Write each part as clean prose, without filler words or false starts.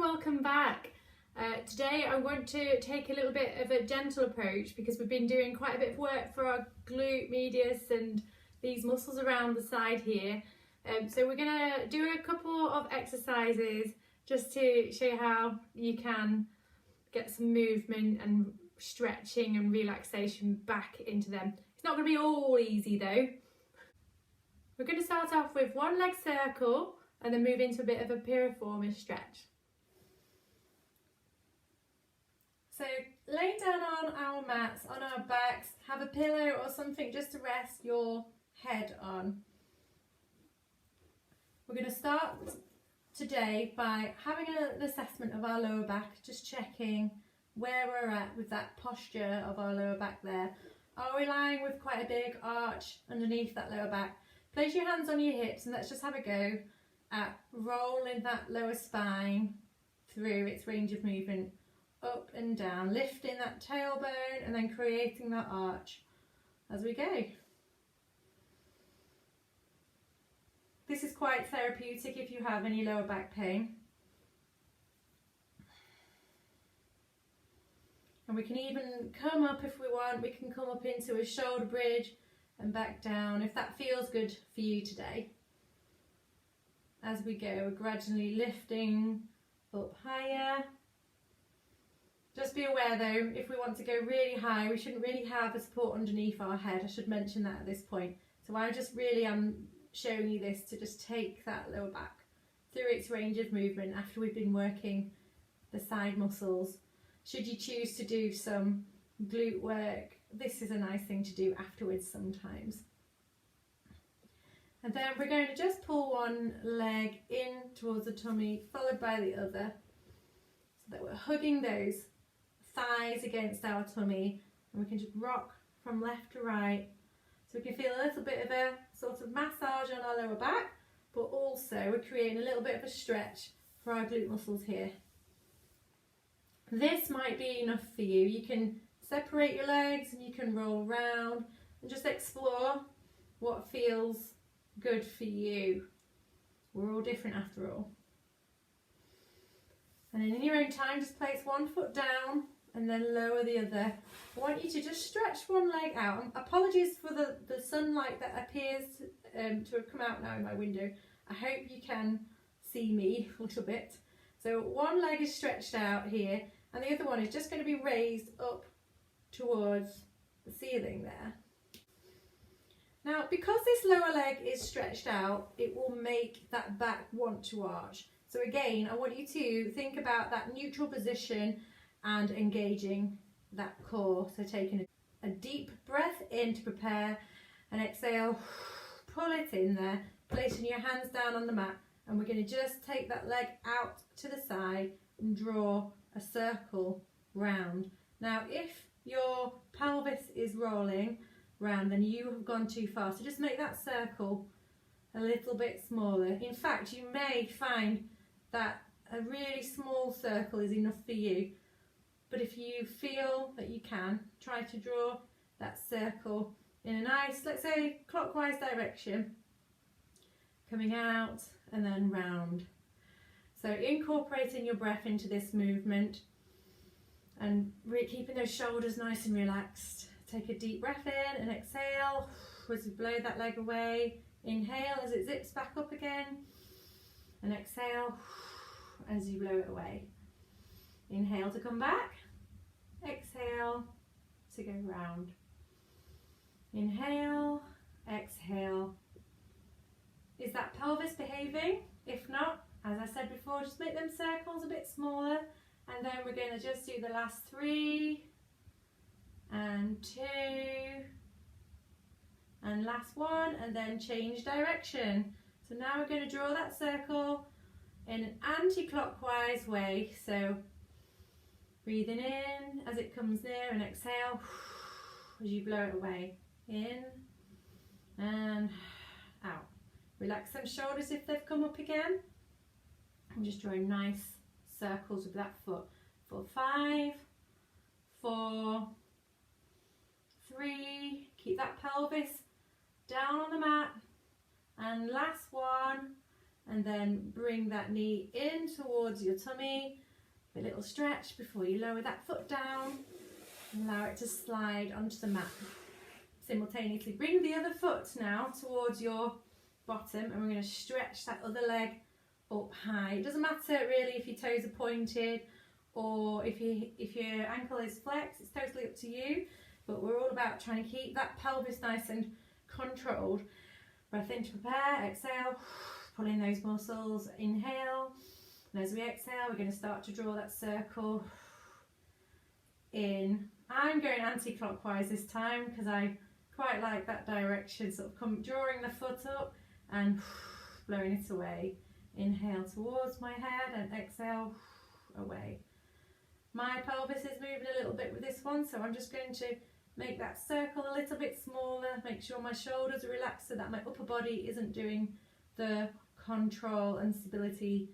welcome back. Today I want to take a little bit of a gentle approach because we've been doing quite a bit of work for our glute medius and these muscles around the side here. So we're going to do a couple of exercises just to show you how you can get some movement and stretching and relaxation back into them. It's not going to be all easy though. We're going to start off with one leg circle and then move into a bit of a piriformis stretch. So lay down on our mats, on our backs, have a pillow or something just to rest your head on. We're going to start today by having an assessment of our lower back, just checking where we're at with that posture of our lower back there. Are we lying with quite a big arch underneath that lower back? Place your hands on your hips and let's just have a go at rolling that lower spine through its range of movement, up and down, lifting that tailbone and then creating that arch as we go. This is quite therapeutic if you have any lower back pain. And we can even come up if we want, we can come up into a shoulder bridge and back down if that feels good for you today. As we go, we're gradually lifting up higher. Just be aware though, if we want to go really high, we shouldn't really have a support underneath our head. I should mention that at this point. So I just really am showing you this to just take that lower back through its range of movement after we've been working the side muscles. Should you choose to do some glute work, this is a nice thing to do afterwards sometimes. And then we're going to just pull one leg in towards the tummy, followed by the other, so that we're hugging those thighs against our tummy, and we can just rock from left to right. So we can feel a little bit of a sort of massage on our lower back, but also we're creating a little bit of a stretch for our glute muscles here. This might be enough for you. You can separate your legs and you can roll around and just explore what feels good for you. We're all different after all. And then in your own time, just place one foot down and then lower the other. I want you to just stretch one leg out. Apologies for the sunlight that appears to have come out now in my window. I hope you can see me a little bit. So one leg is stretched out here and the other one is just going to be raised up towards the ceiling there. Now, because this lower leg is stretched out, it will make that back want to arch. So again, I want you to think about that neutral position and engaging that core. So taking a deep breath in to prepare and exhale, pull it in there, placing your hands down on the mat, and we're going to just take that leg out to the side and draw a circle round. Now, if your pelvis is rolling round, then you have gone too far. So just make that circle a little bit smaller. In fact, you may find that a really small circle is enough for you. But if you feel that you can, try to draw that circle in a nice, let's say, clockwise direction, coming out and then round. So incorporating your breath into this movement and keeping those shoulders nice and relaxed. Take a deep breath in and exhale as you blow that leg away. Inhale as it zips back up again and exhale as you blow it away. Inhale to come back, exhale to go round. Inhale, exhale. Is that pelvis behaving? If not, as I said before, just make them circles a bit smaller, and then we're going to just do the last 3 and 2 and last 1, and then change direction. So now we're going to draw that circle in an anti-clockwise way. So breathing in as it comes near and exhale as you blow it away. In and out. Relax them shoulders if they've come up again. I'm just drawing nice circles with that foot. For 5, 4, 3, keep that pelvis down on the mat, and last 1, and then bring that knee in towards your tummy. A little stretch before you lower that foot down. Allow it to slide onto the mat. Simultaneously bring the other foot now towards your bottom, and we're going to stretch that other leg up high. It doesn't matter really if your toes are pointed or if your ankle is flexed, it's totally up to you, but we're all about trying to keep that pelvis nice and controlled. Breath in to prepare, exhale, pull in those muscles, inhale, and as we exhale we're going to start to draw that circle in. I'm going anti-clockwise this time because I quite like that direction, sort of drawing the foot up and blowing it away. Inhale towards my head and exhale away. My pelvis is moving a little bit with this one, so I'm just going to make that circle a little bit smaller, make sure my shoulders are relaxed so that my upper body isn't doing the control and stability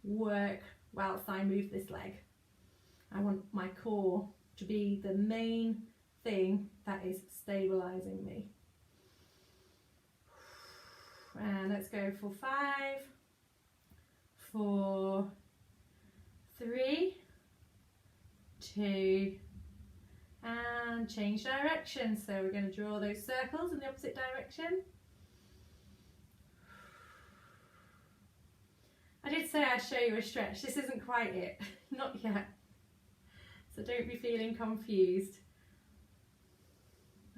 work whilst I move this leg. I want my core to be the main thing that is stabilizing me. And let's go for 5, 4, 3, 2, and change direction. So we're going to draw those circles in the opposite direction. I did say I'd show you a stretch. This isn't quite it, not yet. So don't be feeling confused.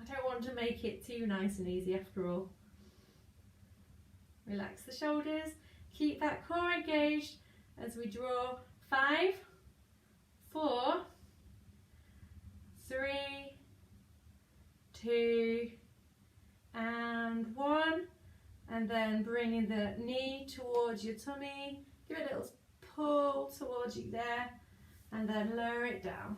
I don't want to make it too nice and easy after all. Relax the shoulders, keep that core engaged as we draw 5, 4, 3, 2, and 1. And then bringing the knee towards your tummy, give it a little pull towards you there, and then lower it down.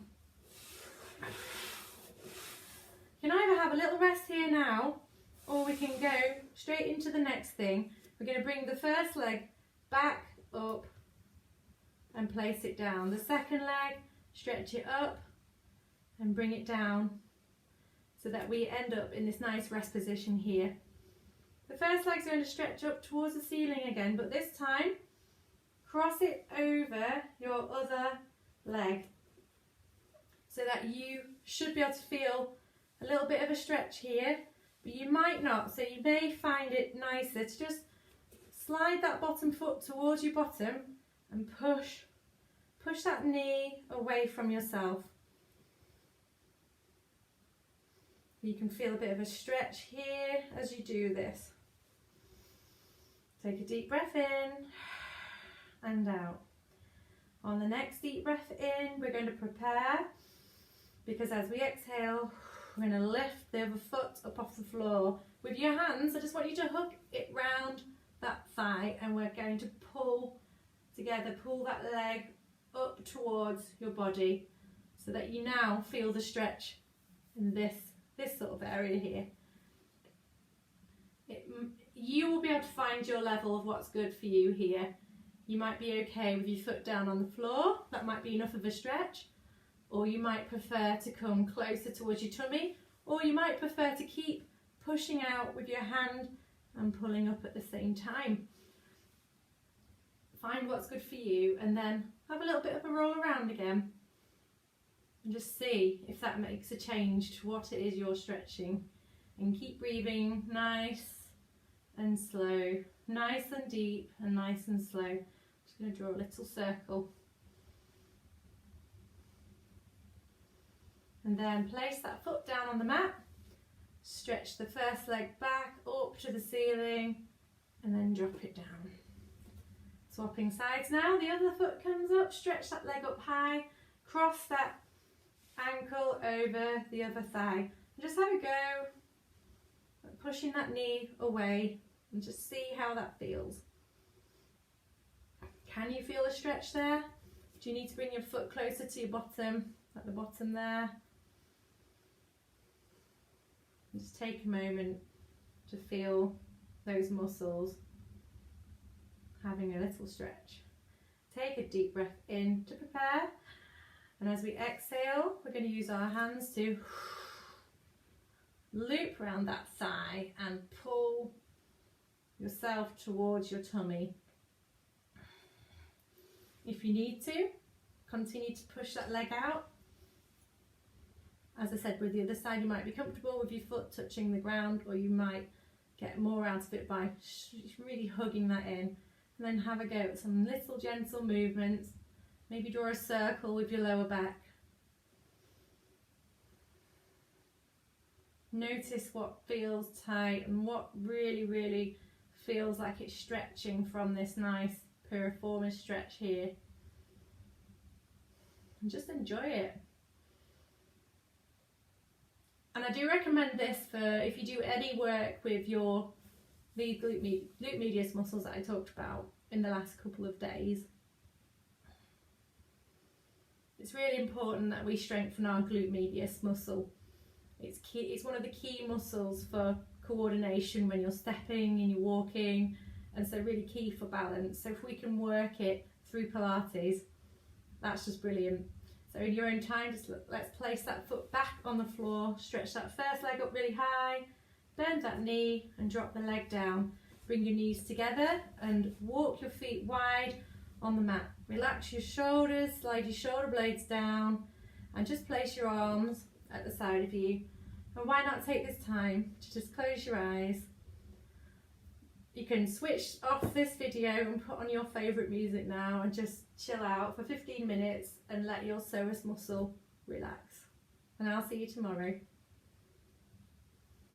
You can either have a little rest here now, or we can go straight into the next thing. We're going to bring the first leg back up and place it down. The second leg, stretch it up and bring it down so that we end up in this nice rest position here. The first leg's going to stretch up towards the ceiling again, but this time cross it over your other leg so that you should be able to feel a little bit of a stretch here, but you might not, so you may find it nicer to just slide that bottom foot towards your bottom and push that knee away from yourself. You can feel a bit of a stretch here as you do this. Take a deep breath in and out. On the next deep breath in, we're going to prepare, because as we exhale, we're going to lift the other foot up off the floor. With your hands, I just want you to hook it round that thigh, and we're going to pull together, pull that leg up towards your body so that you now feel the stretch in this sort of area here. You will be able to find your level of what's good for you here. You might be okay with your foot down on the floor, that might be enough of a stretch, or you might prefer to come closer towards your tummy, or you might prefer to keep pushing out with your hand and pulling up at the same time. Find what's good for you and then have a little bit of a roll around again and just see if that makes a change to what it is you're stretching, and keep breathing nice and slow, nice and deep and nice and slow. Just going to draw a little circle and then place that foot down on the mat, stretch the first leg back up to the ceiling and then drop it down. Swapping sides now, the other foot comes up, stretch that leg up high, cross that ankle over the other thigh and just have a go at pushing that knee away and just see how that feels. Can you feel a stretch there? Do you need to bring your foot closer to your bottom, at the bottom there? And just take a moment to feel those muscles having a little stretch. Take a deep breath in to prepare, and as we exhale we're going to use our hands to loop around that thigh and pull yourself towards your tummy. If you need to, continue to push that leg out. As I said, with the other side, you might be comfortable with your foot touching the ground, or you might get more out of it by really hugging that in. And then have a go at some little gentle movements. Maybe draw a circle with your lower back. Notice what feels tight and what really feels like it's stretching from this nice piriformis stretch here. And just enjoy it. And I do recommend this for if you do any work with your glute medius muscles that I talked about in the last couple of days. It's really important that we strengthen our glute medius muscle. It's key. It's one of the key muscles for coordination when you're stepping and you're walking, and so really key for balance. So if we can work it through Pilates, that's just brilliant. So in your own time, just let's place that foot back on the floor, stretch that first leg up really high, bend that knee and drop the leg down. Bring your knees together and walk your feet wide on the mat. Relax your shoulders, slide your shoulder blades down, and just place your arms at the side of you. And why not take this time to just close your eyes. You can switch off this video and put on your favourite music now and just chill out for 15 minutes and let your psoas muscle relax. And I'll see you tomorrow.